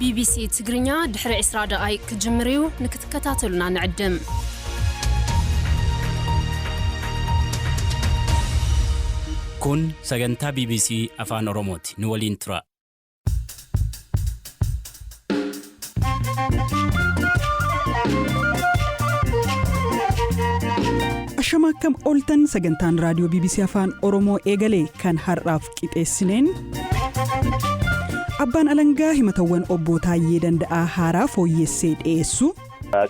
BBC ትግርኛ ድሕሪ 20 ደቂቃ ክጅምርዩ ንክትከታተሉና ንዕድም kun sagantaa BBC afaan Oromooti nu waliin tura. Ashamaakam oltan sagantaan raadiyoo BBC afaan Oromoo eegalee kan har'aaf qixeessineen Abbaan Alangaa himatawwan obbo Taayyee Danda'aa haaraa fooyyessee dhiyeessu.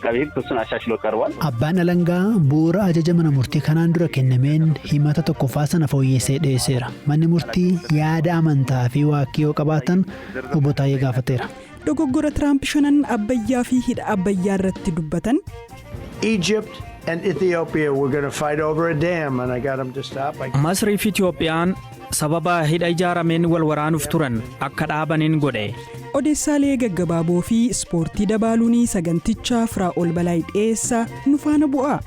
Qabiin kusun ashaashiloo qarwal. Abbaan Alangaa bu'uura ajaja mana murtii kanaan dura kennameen himata tokkoffaa sana fooyyessee dhiyeesseera. Manni murtii yaada amantaa fi waakkii yoo qabaatan obbo Taayyee gaafateera. Dogoggora Tiraamp shanan abbayyaa fi hidha abbayyaa irratti dubbatan. Egypt and Ethiopia were going to fight over a dam and I got them to stop. Masrii fi Itoophiyaan sababa hidha ijaarameen wal waraanuuf turan akka dhaabaniin godhe. Odeessaalee gaggabaaboo fi ispoortii dabaaluun sagantichaa Firaa'ol Balaa dhiyeessa nu faana bu'a.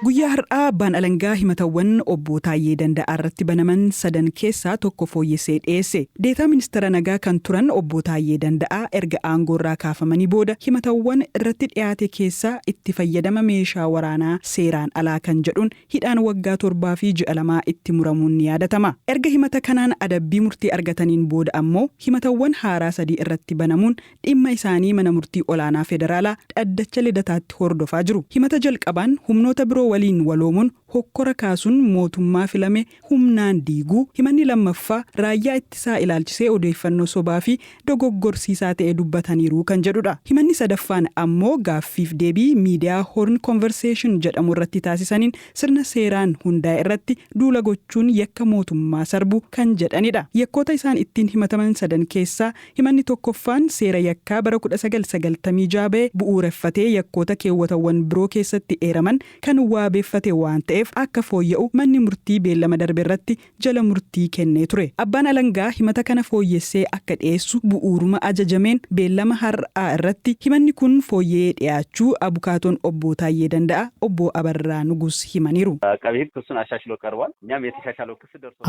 Guyyaa har'aa Abbaan Alangaa himatawwan obbo Taayyee Danda'aa irratti banaman sadan keessaa tokko fooyyessee dhiyeesse. Deetaa ministeera nagaa kan turan obbo Taayyee Danda'aa erga aangoorraa kaafamanii booda himatawwan irratti dhiyaate keessaa itti fayyadama meeshaa waraanaa seeraan alaa kan jedhuun hidhaan waggaa 7 fi 6 itti muramuun ni yaadatama. Erga himata kanaan adabbii murtii argataniin booda ammoo himatawwan haaraa 3 irratti banamuun dhimma isaanii mana murtii olaanaa federaalaa dhaddacha lidataatti hordofaa jiru. Himata jalqabaan humnoota biroo waliin waloomuun hokkora kaasuun mootummaa filame humnaan diiguu, himanni lammaffaa raayyaa ittisaa ilaalchisee odeeffannoo sobaa fi dogoggorsiisaa ta'e dubbataniiru kan jedhudha. Himanni sadaffaan ammoo gaaffiif deebii miidiyaa Horn Conversation jedhamu irratti taasisaniin sirna seeraan hundaa'e irratti duula gochuun yakka mootummaa sarbu kan jedhanidha. Yakkoota isaan ittiin himataman sadan keessaa himanni tokkoffaan seera yakkaa bara 1996 ba'e bu'uureffatee yakkoota keewwatawwan biroo keessatti eeraman kan waabeeffate waan ta'eef akka fooyya'u manni murtii beellama darbe irratti jala murtii kennee ture. Abbaan Alangaa himata kana fooyyessee akka dhiyeessu bu'uuruma ajajameen beellama har'aa irratti himanni kun fooyya'ee dhiyaachuu abukaatoon obbo Taayyee Danda'aa obbo Abarraa Nugus himaniiru. Qabiin kusun ashaashiloo qarwal.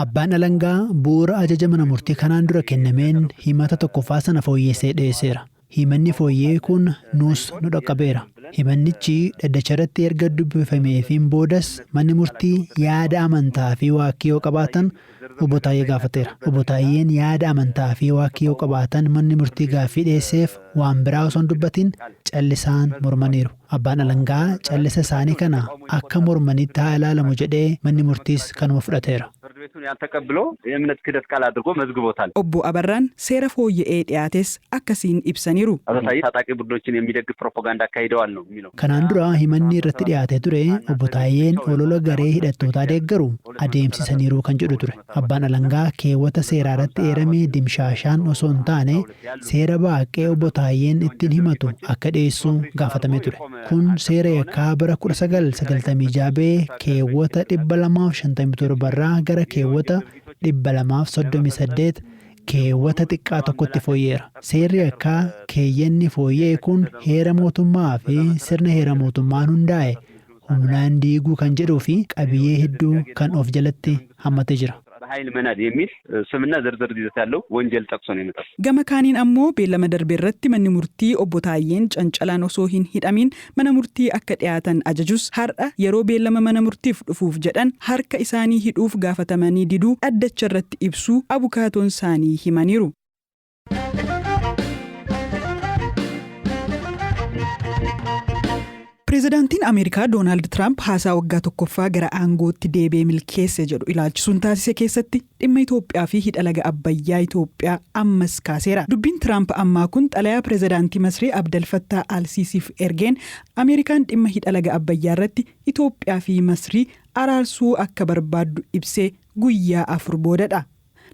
Abbaan Alangaa bu'uura ajaja mana murtii kanaan dura kennameen himata tokkoffaa sana fooyyessee dhiyeesseera. Himanni fooyyee kun nuus nu dhaqqabeera. Himannichi dhaddacha irratti erga dubbifameefiin boodas manni murtii yaada amantaa fi waakkii yoo qabaatan obbo Taayyee gaafateera. Obbo Taayyeen yaada amantaa fi waakkii yoo qabaatan manni murtii gaaffii dhiyeesseef waan biraa osoo hin dubbatin callisaan mormaniiru. Abbaan Alangaa callisa isaanii kana akka mormanitti haa ilaalamu jedhee manni murtiis kanuma fudhateera. Obbo Abarraan seera fooyya'ee dhiyaates akkasiin ibsaniiru. Kanaan dura himanni irratti dhiyaatee ture obbo Taayyeen olola garee hidhattootaa deeggaru adeemsisaniiru kan jedhu ture. Abbaan Alangaa keewwata seeraa irratti eerame dimshaashaan osoo hin taane seera baaqee obbo Taayyeen ittiin himatu akka dhiyeessu gaafatamee ture. Kun seera yakkaa bara 1996 ba'e keewwata 257 irraa gara keewwata 238 keewwata xiqqaa tokkotti fooyyeera. Seerri yakkaa keeyyanni fooyyee kun heera mootummaa fi sirna heera mootummaan hundaa'e humnaan diiguu kan jedhuu fi qabiyyee hedduu kan of jalatti hammatee jira. Gama kaaniin ammoo beellama darbe irratti manni murtii obbo Taayyeen cancalaan osoo hin hidhamin mana murtii akka dhiyaatan ajajus har'a yeroo beellama mana murtiif dhufuuf jedhan harka isaanii hidhuuf gaafatamanii diduu dhaddacha irratti ibsuu abukaatoon isaanii himaniiru. Pireezidaantiin Ameerikaa Doonaald Tiraamp haasaa waggaa tokkoffaa gara aangootti deebi'ee milkeesse jedhu ilaalchisuun taasise keessatti dhimma Itoophiyaa fi hidha laga Abbayyaa Itoophiyaa ammas kaaseera. Dubbiin Tiraamp ammaa kun xalayaa pireezidaantii Masrii Abdel Fattah al-Siisiif ergeen Ameerikaan dhimma hidha laga Abbayyaa irratti Itoophiyaa fi Masrii araarsuu akka barbaaddu ibsee guyyaa 4 boodadha.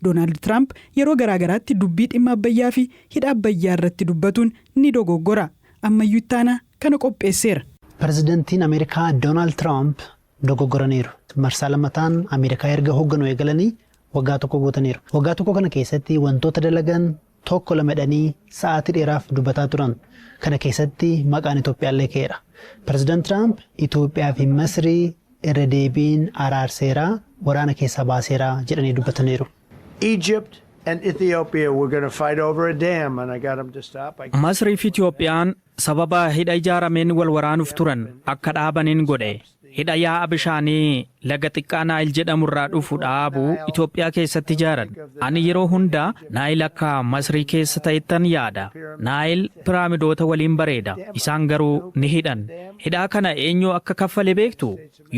Doonaald Tiraamp yeroo garaagaraatti dubbii dhimma Abbayyaa fi hidha Abbayyaa irratti dubbatuun ni dogoggora. Ammayyuu ittaana kana qopheesseera. Pireezidaantiin Ameerikaa Doonaald Tiraamp dogoggoraniiru. Marsaa lammataan Ameerikaa erga hoogganuu eegalanii waggaa tokko guutaniiru. Waggaa tokko kana keessatti wantoota dalagan tokko lamadhanii sa'aatii dheeraaf dubbataa turan. Kana keessatti maqaan Itoophiyaa illee ka'eera. Pireezidaant Tiraamp Itoophiyaa fi Masrii irra deebiin araarseera waraana keessaa baaseera jedhanii dubbataniiru. Egypt and Ethiopia were going to fight over a dam, and I got them to stop. Masrii fi Itoophiyaan sababa hidha ijaarameen wal waraanuuf turan akka dhaabaniin godhe. Hidha yaa'a bishaanii laga xiqqaa Naayil jedhamurraa dhufu dhaabuu Itoophiyaa keessatti ijaaran. Ani yeroo hundaa Naayil akka Masrii keessa ta'ettan yaada. Naayil piraamidoota waliin bareeda. Isaan garuu ni hidhan. Hidhaa kana eenyu akka kaffale beektu?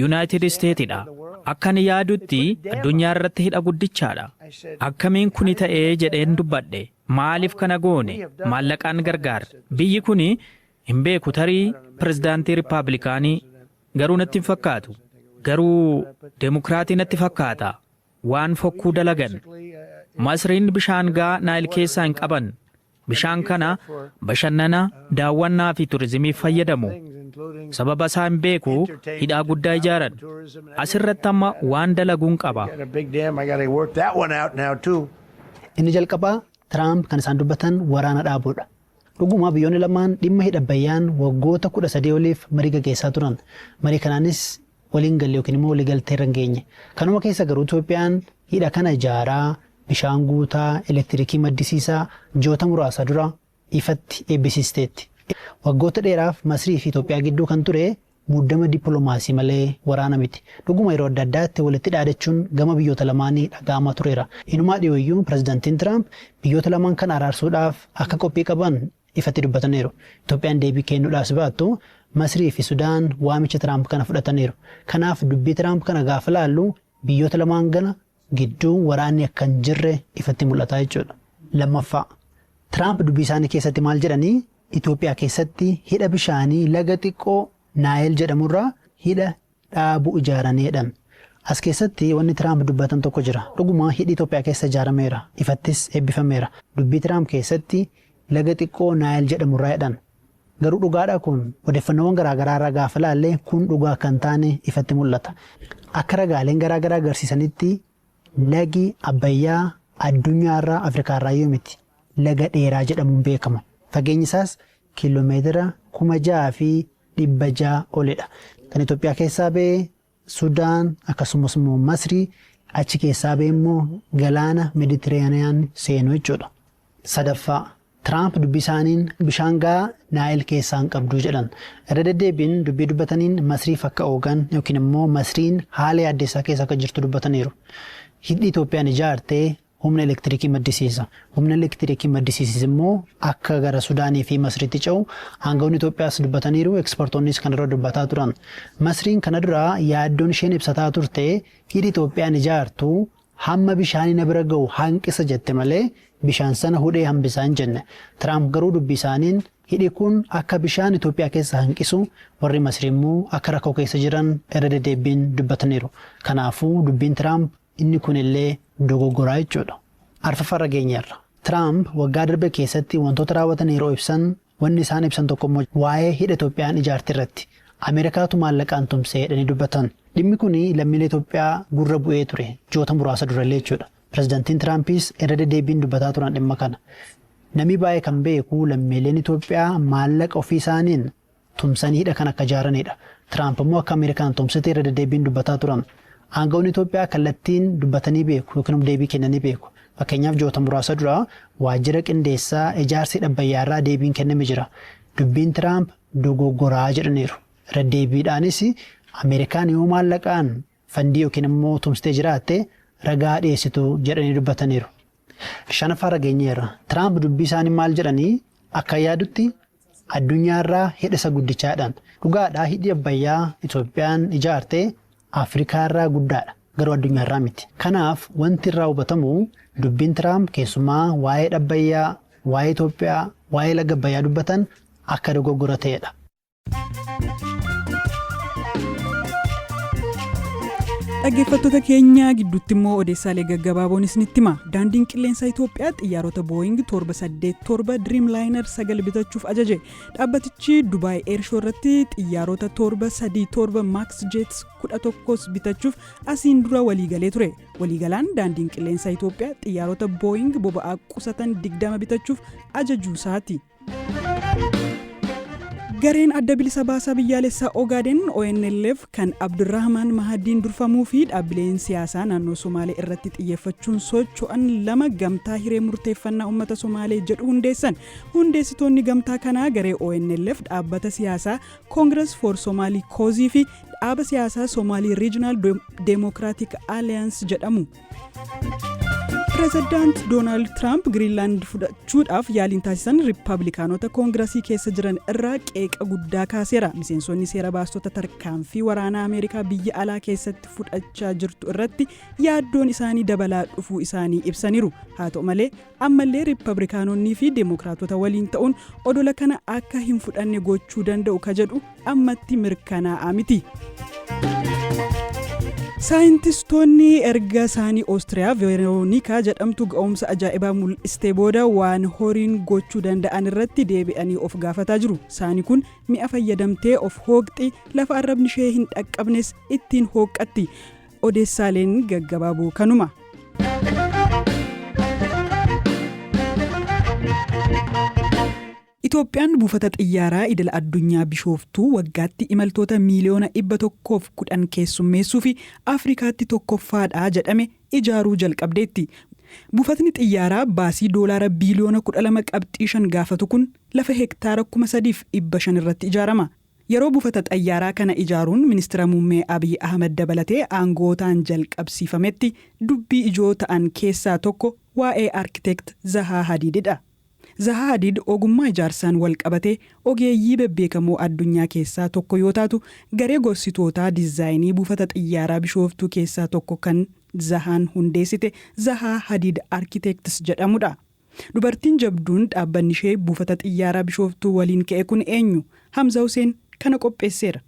Yuunaayitid Isteetidha. Akkan yaadutti addunyaa irratti hidha guddichaadha. Akkamiin kuni ta'ee jedheen dubbadhe. Maaliif kana goone? Maallaqaan gargaara. Biyyi kuni hin beeku tarii pirezidaantii Rippaabilikaanii garuu natti hin fakkaatu. Garuu Deemokiraatii natti fakkaata. Waan fokkuu dalagan. Masriin bishaan gaa Naayil keessaa hin qaban. Bishaan kana bashannana, daawwannaa fi turizimiif fayyadamu. Sababa isaa hin beeku hidhaa guddaa ijaaran. Asirratti amma waan dalaguun qaba. Inni jalqabaa Tiraamp kan isaan dubbatan waraana dhaabuudha. Dhuguma biyyoonni lamaan dhimma hidha Abbayyaan waggoota 13 oliif marii gaggeessaa turan. Marii kanaanis waliin galle yookiin immoo walii galtee irra hin geenye. Kanuma keessa garuu Itoophiyaan hidha kana ijaaraa, bishaan guutaa, elektiriikii maddisiisaa ji'oota muraasa dura ifatti eebbisiisteetti. Waggoota dheeraaf Masrii fi Itoophiyaa gidduu kan ture muddama dippiloomaasii malee waraana miti. Dhuguma yeroo adda addaatti walitti dhaadachuun gama biyyoota lamaanii dhaga'amaa tureera. Inumaa dhiyooyyuu pirezidaantiin Tiraamp biyyoota lamaan kan araarsuudhaaf akka qophii qaban ifatti dubbataniiru. Itoophiyaan deebii kennuudhaaf baattu Masrii fi Sudaan waamicha Tiraamp kana fudhataniiru. Kanaaf dubbii Tiraamp kana gaafa laallu biyyoota lamaan gana gidduu waraanni akka hin jirre ifatti mul'ata jechuudha. Lammaffaa Tiraamp dubbii isaanii keessatti maal jedhanii? Itoophiyaa keessatti hidha bishaanii laga xiqqoo Naayil jedhamurraa hidha dhaabuu ijaaraneedhaan. As keessatti wanni Tiraamp dubbatan tokko jira. Dhuguma hidhi Itoophiyaa keessa ijaarameera. Ifattis eebbifameera. Dubbii Tiraamp keessatti laga xiqqoo Naayil jedhamurraa jedhan. Garuu dhugaadha kun odeeffannoowwan garaagaraa irraa gaafa laallee kun dhugaa kan taane ifatti mul'ata. Akka ragaaleen garaagaraa agarsiisanitti lagi Abbayyaa addunyaarraa Afrikaarraa yoo miti laga dheeraa jedhamuun beekama. Fageenyi isaas kiiloomeetira 6,600 olidha. Kan Itoophiyaa keessaa ba'ee Sudaan akkasumas immoo Masrii achi keessaa ba'ee immoo galaana Meeditiraaniyaan seenu jechuudha. Sadaffaa Tiraamp dubbii isaaniin bishaan gaa Naayil keessaa hin qabdu jedhan. Irra deddeebiin dubbii dubbataniin Masriif akka oogan yookiin immoo Masriin haala yaaddeessaa keessa akka jirtu dubbataniiru. Hidhi Itoophiyaan ijaartee humna elektiriikii maddisiisa. Humna elektiriikii maddisiisis immoo akka gara Sudaanii fi Masriitti ce'u aangawoonni Itoophiyaas dubbataniiru, ekspertoonnis kan irra dubbataa turan. Masriin kana dura yaaddoon isheen ibsataa turte hidhi Itoophiyaan ijaartu hamma bishaanii na bira ga'u hanqisa jette malee bishaan sana hudhee hambisaa hin jenne. Tiraamp garuu dubbii isaaniin hidhi kun akka bishaan Itoophiyaa keessa hanqisu warri Masrii immoo akka rakkoo keessa jiran irra deddeebiin dubbataniiru. Kanaafuu dubbiin Tiraamp inni kunillee dogoggoraa jechuudha. Arfaffarra geenyeerra. Tiraamp waggaa darbe keessatti wantoota raawwatan yeroo ibsan wanni isaan ibsan tokko immoo waa'ee hidha Itoophiyaan ijaarte irratti Ameerikaatu maallaqaan tumsee jedhanii dubbatan. Dhimmi kun lammiilee Itoophiyaa gurra bu'ee ture ji'oota muraasa durallee jechuudha. Pirezidaantiin Tiraampis irra deddeebiin dubbataa turan dhimma kana. Namni baay'ee kan beeku lammiileen Itoophiyaa maallaqa ofii isaaniin tumsanii hidha kan akka ijaaranidha. Tiraamp immoo akka Ameerikaan tumsite irra deddeebiin dubbataa turan. Aangawoonni Itoophiyaa kallattiin dubbatanii beeku yookiin deebii kennanii beeku. Fakkeenyaaf ji'oota muraasa dura waajjira qindeessaa ijaarsa hidha Abbayyaarraa deebiin kenname jira. Dubbiin Tiraamp dogoggoraa jedhaniiru. Irra deebiidhaanis Ameerikaan yoo maallaqaan fandii yookiin immoo tumsitee jiraatte ragaa dhiyeessitu jedhanii dubbataniiru. Shanaffaarra geenyeerra. Tiraamp dubbii isaanii maal jedhanii akka yaadutti addunyaarraa hidha isa guddichaadhaan. Dhugaadhaa hidhi Abbayyaa Itoophiyaan ijaarte Afrikaarraa guddaadha. Garuu addunyaarraa miti. Kanaaf wanti irraa hubatamu dubbiin Tiraamp keessumaa waa'ee hidha Abbayyaa, waa'ee Itoophiyaa, waa'ee laga Abbayyaa dubbatan akka dogoggora ta'edha. Dhaggeeffattoota keenya gidduutti immoo odeessaalee gaggabaaboon isinitti hima. Daandiin qilleensaa Itoophiyaa xiyyaarota Boeing 787 Dreamliner 9 bitachuuf ajaje. Dhaabbatichi Dubai Airshow irratti xiyyaarota 737 Max Jets 11 bitachuuf asiin dura waliigalee ture. Waliigalaan daandiin qilleensaa Itoophiyaa xiyyaarota Boeing boba'aa qusatan 20 bitachuuf ajajuu isaati. Gareen adda bilisa baasaa biyyaalessaa Ogaaden ONLF kan Abdurrahman Mahadiin durfamuu fi dhaabbileen siyaasaa naannoo Somaalee irratti xiyyeeffachuun socho'an lama gamtaa hiree murteeffannaa uummata Somaalee jedhu hundeessan. Hundeessitoonni gamtaa kanaa garee ONLF dhaabbata siyaasaa Congress for Somali Cause fi dhaaba siyaasaa Somali Regional Democratic Alliance jedhamu. Pireezidaant Doonaald Tiraamp Giriinlaand fudhachuudhaaf yaaliin taasisan Riippaabilikaanota Koongiresii keessa jiran irraa qeeqa guddaa kaaseera. Miseensonni seera baastota tarkaanfii waraanaa Ameerikaa biyya alaa keessatti fudhachaa jirtu irratti yaaddoon isaanii dabalaa dhufuu isaanii ibsaniiru. Haa ta'u malee ammallee Riippaabilikaanonnii fi Deemokiraatota waliin ta'uun odola kana akka hin fudhanne gochuu danda'u ka jedhu ammatti mirkanaa'aa miti. Saayintistoonni erga isaanii Oostiriyaa Veeronikaa jedhamtu ga'umsa ajaa'ibaa mul'istee booda waan horiin gochuu danda'an irratti deebi'anii of gaafataa jiru. Saani kun mi'a fayyadamtee of hooqxi, lafa arrabni ishee hin dhaqqabnes ittiin hooqqatti. Odeessaaleen gaggabaaboo kanuma. Itoophiyaan buufata xiyyaaraa idil addunyaa Bishooftuu waggaatti imaltoota miiliyoona 110 keessummeessuu fi Afrikaatti tokkoffaadha jedhame ijaaruu jalqabdeetti. Buufatni xiyyaaraa baasii doolaara biiliyoona 12.5 gaafatu kun lafa hektaara 3,500 irratti ijaarama. Yeroo buufata xiyyaaraa kana ijaaruun ministeera muummee Abiy Ahmed dabalatee aangootaan jalqabsiifametti dubbii ijoo ta'an keessaa tokko waa'ee arkitekti Zahaa Hadiididha. Zahaa Hadiid ogummaa ijaarsaan wal qabatee ogeeyyii bebbeekamoo addunyaa keessaa tokko yoo taatu garee gorsitootaa diizaayinii buufata xiyyaaraa Bishooftuu keessaa tokko kan Zahaan hundeessite Zahaa Hadiid Arkitektis jedhamudha. Dubartiin jabduun dhaabbanni ishee buufata xiyyaaraa Bishooftuu waliin ka'e kun eenyu? Hamza Hussein kana qopheesseera.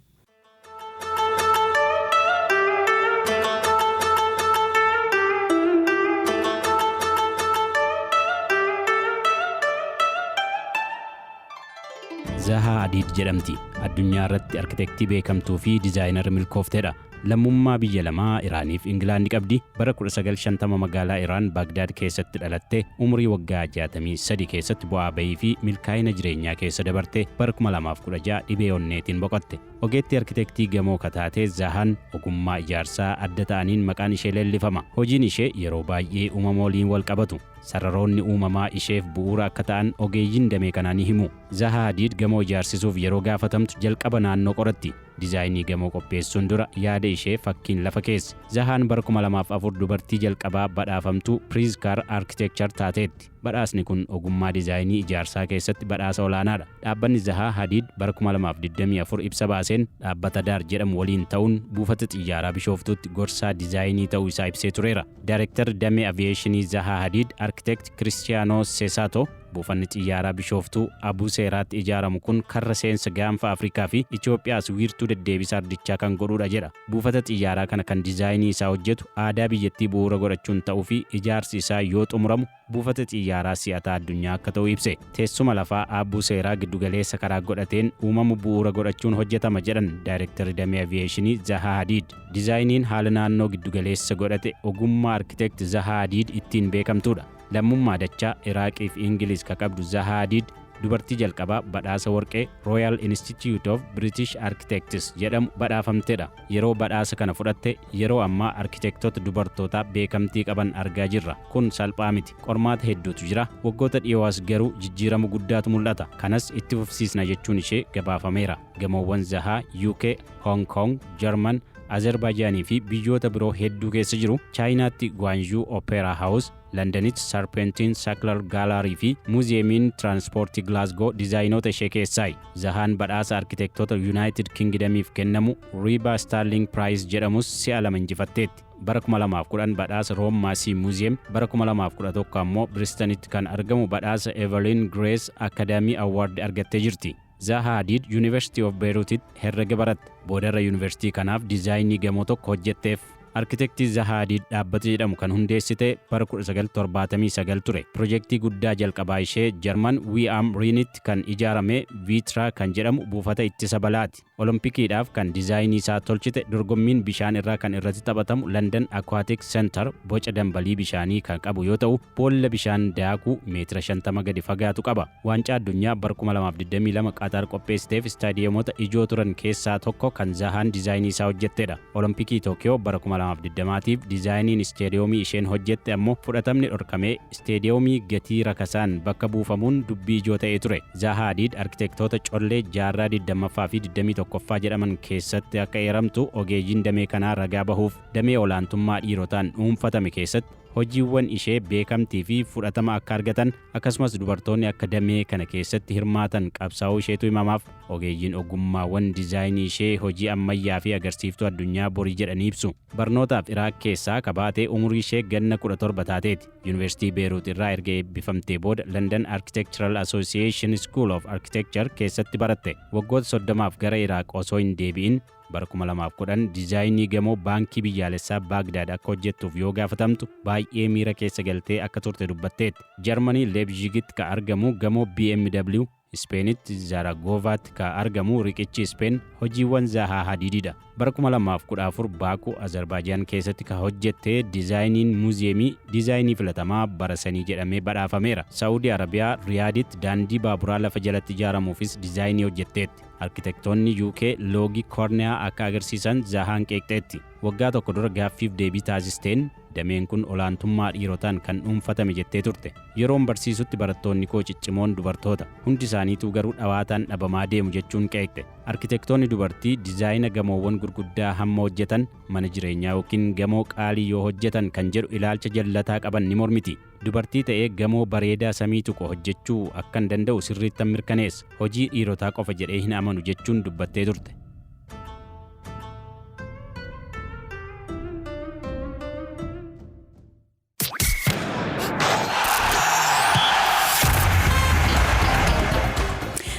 Zahaa Hadiid jedhamti. Addunyaa irratti arkitektii beekamtuu fi diizaayinara milkoofteedha. Lammummaa biyya lamaa Iraanii fi Ingilaandi qabdi. Bara 1950 magaalaa Iraan Baagdaad keessatti dhalatte umurii waggaa 63 keessatti bu'aa bahii fi milkaa'ina jireenyaa keessa dabarte bara 2016 dhibee onneetiin boqotte. Ogeettii arkitektii gamoo kataatee Zahaan ogummaa ijaarsaa adda ta'aniin maqaan ishee leellifama. Hojiin ishee yeroo baay'ee uumama waliin wal qabatu. Sararoonni uumamaa isheef bu'uura akka ta'an ogeeyyiin damee kanaa ni himu. Zahaa Hadiid gamoo ijaarsisuuf yeroo gaafatamtu jalqaba naannoo qoratti. Diizaayinii gamoo qopheessuun dura yaada ishee fakkiin lafa keessa. Zahaan bara 2004 dubartii jalqabaa badhaafamtu Pritzker Architecture taateetti. Badhaasni kun ogummaa diizaayinii ijaarsaa keessatti badhaasa olaanaadha. Dhaabbanni Zahaa Hadiid bara 2024 ibsa baaseen dhaabbata Daar jedhamu waliin ta'uun buufata xiyyaaraa Bishooftuutti gorsaa diizaayinii ta'uu isaa ibsee tureera. Daayirektar damee aviyeeshinii Zahaa Hadiid Arkitekti Kiristiyaanoo Seesaato buufanni xiyyaaraa Bishooftuu Abuu Seeraatti ijaaramu kun karra seensa gaanfa Afrikaa fi Itoophiyaas wiirtuu deddeebisa ardichaa kan godhuudha jedha. Buufata xiyyaaraa kana kan diizaayinii isaa hojjetu aadaa biyyattii bu'uura godhachuun ta'uu fi ijaarsi isaa yoo xumuramu buufata xiyyaaraa si'ataa addunyaa akka ta'u ibse. Teessuma lafaa Abuu Seeraa giddugaleessa karaa godhateen uumamu bu'uura godhachuun hojjetama jedhan Daayirektarri damee aviyeeshinii Zahaa Hadiid. Diizaayiniin haala naannoo giddugaleessa godhate ogummaa arkitekti Zahaa Hadiid ittiin beekamtuudha. Lammummaa dachaa Iraaqii fi Ingiliz ka qabdu Zahaa Hadiid dubartii jalqabaa badhaasa warqee Royal Institute of British Architects jedhamu badhaafamteedha. Yeroo badhaasa kana fudhatte yeroo ammaa arkitektota dubartootaa beekamtii qaban argaa jirra. Kun salphaa miti. Qormaata hedduutu jira. Waggoota dhiyoowaas garuu jijjiirama guddaatu mul'ata. Kanas itti fufsiisna jechuun ishee gabaafameera. Gamoowwan Zahaa UK, Hong Kong, German, Azerbaaijaanii fi biyyoota biroo hedduu keessa jiru. Chaayinaatti Guangzhou Opera House, Londanitti Serpentine Circular Gallery fi Muuziyeemiin Transportii Glasgow diizaayinoota ishee keessaayi. Zahaan badhaasa arkitektota United Kingdamiif kennamu Riba Starling Prize jedhamus si'a lama injifatteetti. Bara 2010 badhaasa Rome Massey Museum, bara 2011 ammoo Bristanitti kan argamu badhaasa Evelyn Grace Academy Award argattee jirti. Zahaa Hadiid University of Beirut herrega baratte. Boodarra yuunivarsiitii kanaaf diizaayinii gamoo tokko hojjetteef. Arkitektii Zaha Hadiid dhaabbata jedhamu kan hundeessite bara 1979 ture. Pirojektii guddaa jalqabaa ishee Jarman Wi'am Riinit kan ijaarame Vitra kan jedhamu buufata ittisa balaati. Olompikiidhaaf kan diizaayinii isaa tolchite dorgommiin bishaan irraa kan irratti taphatamu London Aquatic Center boca dambalii bishaanii kan qabu yoo ta'u, boolla bishaan daakuu meetira 50 gadi fagaatu qaba. Waancaa addunyaa bara 2022 Qatar qopheessiteef istaadiyeemota ijoo turan keessaa tokko kan Zahaan diizaayinii isaa hojjettedha. Olompikii Tookiyoo bara 2020tiif diizaayiniin istaadiyeemii isheen hojjette ammoo fudhatamni dhorkamee istaadiyeemii gatii rakasaan bakka buufamuun dubbii ijoo ta'ee ture. Zaha Hadiid arkitektoota collee jaarraa 20ffaa fi 21ffaa jedhaman keessatti akka eeramtu ogeeyyiin damee kanaa ragaa bahuuf damee olaantummaa dhiirotaan dhuunfatame keessatti hojiiwwan ishee beekamtii fi fudhatama akka argatan akkasumas dubartoonni akka damee kana keessatti hirmaatan qabsaa'uu isheetu himamaaf. Ogeeyyiin ogummaawwan diizaayinii ishee hojii ammayyaa fi agarsiiftuu addunyaa borii jedhanii ibsu. Barnootaaf Iraaq keessaa kabaatee umurii ishee ganna 17 taateeti. Yuunivarsiitii Beeruut irraa erga eebbifamtee booda London Architectural Association School of Architecture keessatti baratte. Waggoota 30f gara Iraaq osoo hin deebi'in bara 2010 diizaayinii gamoo baankii biyyaalessaa Baagdaad akka hojjettuuf yoo gaafatamtu baay'ee miira keessa galtee akka turte dubbatteetti. Jarmanii Leebzigitti ka argamu gamoo BMW, Ispeenitti Zaragovaatti ka argamu riqichi Ispeen hojiiwwan Zaha Hadiididha. Bara 2014 Baakuu Azerbaajaan keessatti ka hojjette diizaayiniin muuziyeemii diizaayinii filatamaa bara sanii jedhamee badhaafameera. Saawudii Arabiyaa Riyaaditti daandii baaburaa lafa jalatti ijaaramuufis diizaayinii hojjetteetti. Arkitektoonni UK loogii Koorniyaa akka agarsiisan Zahaan qeeqxeetti. Waggaa tokko dura gaaffiif deebii taasisteen dameen kun olaantummaa dhiirotaan kan dhuunfatame jettee turte. Yeroon barsiisutti barattoonni koo ciccimoon dubartoota hundi isaaniitu garuu dhawaataan dhabamaa deemu jechuun qeeqxe. Arkitektoonni dubartii diizaayina gamoowwan gurguddaa hamma hojjetan mana jireenyaa yookiin gamoo qaalii yoo hojjetan kan jedhu ilaalcha jallataa qaban ni mormiti. Dubartii ta'ee gamoo bareedaa samii tuqu hojjechuu akkan danda'u sirriittan mirkaneessa. Hojii dhiirotaa qofa jedhee hin amanu jechuun dubbattee turte.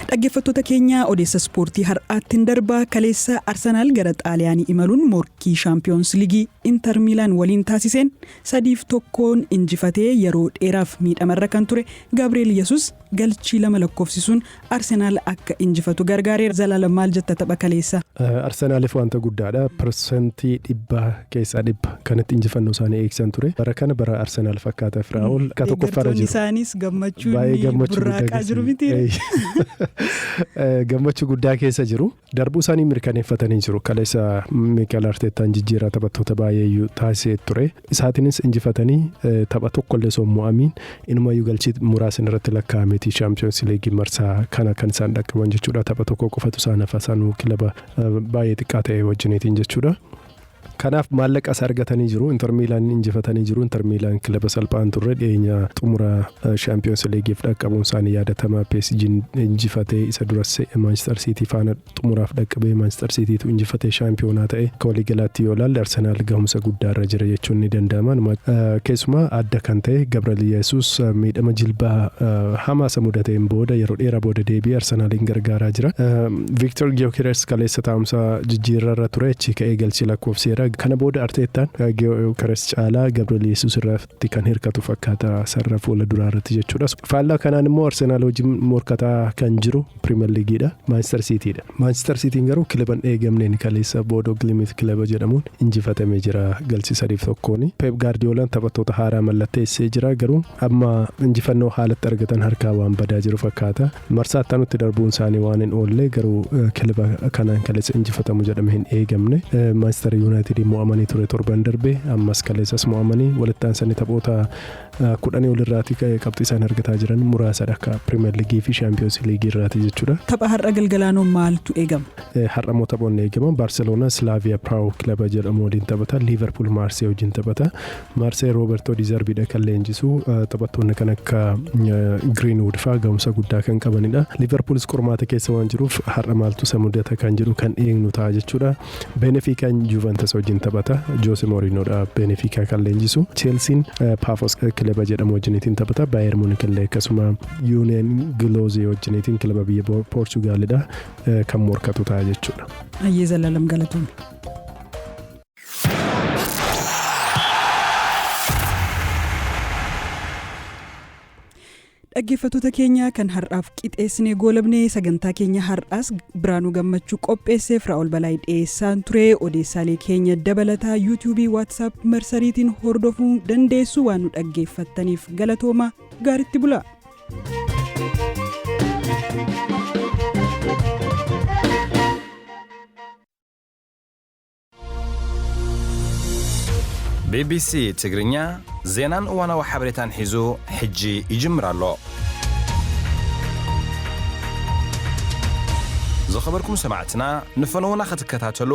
Dhaggeeffattoota keenya odeessa ispoortii har'aattiin darbaa kaleessa Arsenaal gara Xaaliyaanii imaluun morkii Shaampiyoons Liigii Inter Miilaan waliin taasiseen 3-1 injifatee yeroo dheeraaf miidhamarra kan ture Gabriel Jesus galchii 2 lakkoofsisuun Arsenaal akka injifatu gargaareera. Zalaalam maal jetta tapha kaleessa? Arsenaaliif wanta guddaadha. Persentii 100 keessaa 100 kanatti injifannoo isaanii eegsisan ture. Bara kana bara Arsenaal fakkaata Firaa'ol akka tokkoffaarra jiru. Isaanis gammachuun burraaqaa jiru miti. Gammachuu guddaa keessa jiru. Darbuu isaanii mirkaneeffatanii jiru. Kaleessa Mikel Arteetaan jijjiiraa taphattoota baay'ee taasisee ture. Isaatiinis injifatanii tapha tokkollee osoo mo'amiin inumayyuu galchii muraasni irratti lakkaa'ameeti Champions League marsaa kana kan isaan dhaqqaban jechuudha. Tapha tokko qofatu isaan hafasanuu kilaba baay'ee xiqqaa ta'e wajjiniitiin jechuudha. Kanaaf maallaqa as argatanii jiru. Inter Miilaan injifatanii jiru. Inter Miilaan kilaba salphaan turre dhiyeenya xumura Champions Leagueef dhaqqabuun isaanii yaadatama. PSG injifatee isa duras Manchester City faana xumuraaf dhaqqabee Manchester Citytu injifatee shaampiyoonaa ta'e. Akka waliigalaatti yoo ilaalle Arsenaal gahumsa guddaarra jira jechuun ni danda'ama. Keessumaa adda kan ta'e Gabriel Jesus miidhama jilbaa hamaa isa mudateen booda yeroo dheeraa booda deebi'ee Arsenaaliin gargaaraa jira. Victor Gyökeres kaleessa taa'umsa jijjiirarra ture achi ka'ee galchii lakkoofseera. Kana booda Arteetaan Gyökeres caalaa Gabriel Jesus irratti kan hirkatu fakkaata sarara fuula duraa irratti jechuudha. Faallaa kanaan immoo Arsenaal wajjin morkataa kan jiru Premier Leagueedha. Manchester Cityidha. Manchester Cityin garuu kilaban eegamneen kaleessa Bodo Glimt kilaba jedhamuun injifatamee jira galchii 3-1. Pep Guardiolaan taphattoota haaraa mallatteessee jira garuu amma injifannoo haalatti argatan harkaa waan badaa jiru fakkaata. Marsaa itti darbuun isaanii waan hin oolle garuu kilaba kanaan kaleessa injifatamu jedhamee hin eegamne. Manchester United mo'amanii ture torban darbe ammas kaleessas mo'amanii walittaan sanii taphoota 10 olirraati qabxii isaan argataa jiran muraasadha akka Premier League fi Champions League irraati jechuudha. Tapha har'a galgalaanoo maaltu eegama? Har'a immoo taphoonni eegaman Barcelona Slavia Prague kilaba jedhamu waliin taphata. Liverpool Marseille wajjin taphata. Marseille Roberto Di Zerbiidha kan leenjisu. Taphattoonni kan akka Greenwood fa'aa gahumsa guddaa kan qabanidha. Liverpoolis qormaata keessa waan jiruuf har'a maaltu isa mudata kan jedhu kan eegnu ta'a jechuudha. Benfica Juventus wajjin taphata. Jose Mourinhoodha Benfica kan leenjisu. Chelsea Pafos kilaba jedhamu wajjiniitiin taphata. Bayern Munich illee akkasuma Union Glazio wajjiniitiin kilaba biyya Portugalidha kan morkatu ta'a jechuudha. Ayyee Zalaalam galatoomne. dhaggeeffattoota keenya kan har'aaf qixeessinee goolabnee sagantaa keenya har'aas Biraanuu Gammachuu qopheesseef Raa'ol Balaayii dhiyeessaan ture. Odeessaalee keenya dabalataa yuutuubii, waatsaap, marsariitiin hordofuu dandeessu. Waan nu dhaggeeffattaniif galatooma. Gaaritti bulaa. BBC ትግርኛ ዜናን እዋናዊ ሓበሬታን ሒዙ ሕጂ ይጅምር ኣሎ። ዝኸበርኩም ሰማዕትና ንፈነውና ክትከታተሉ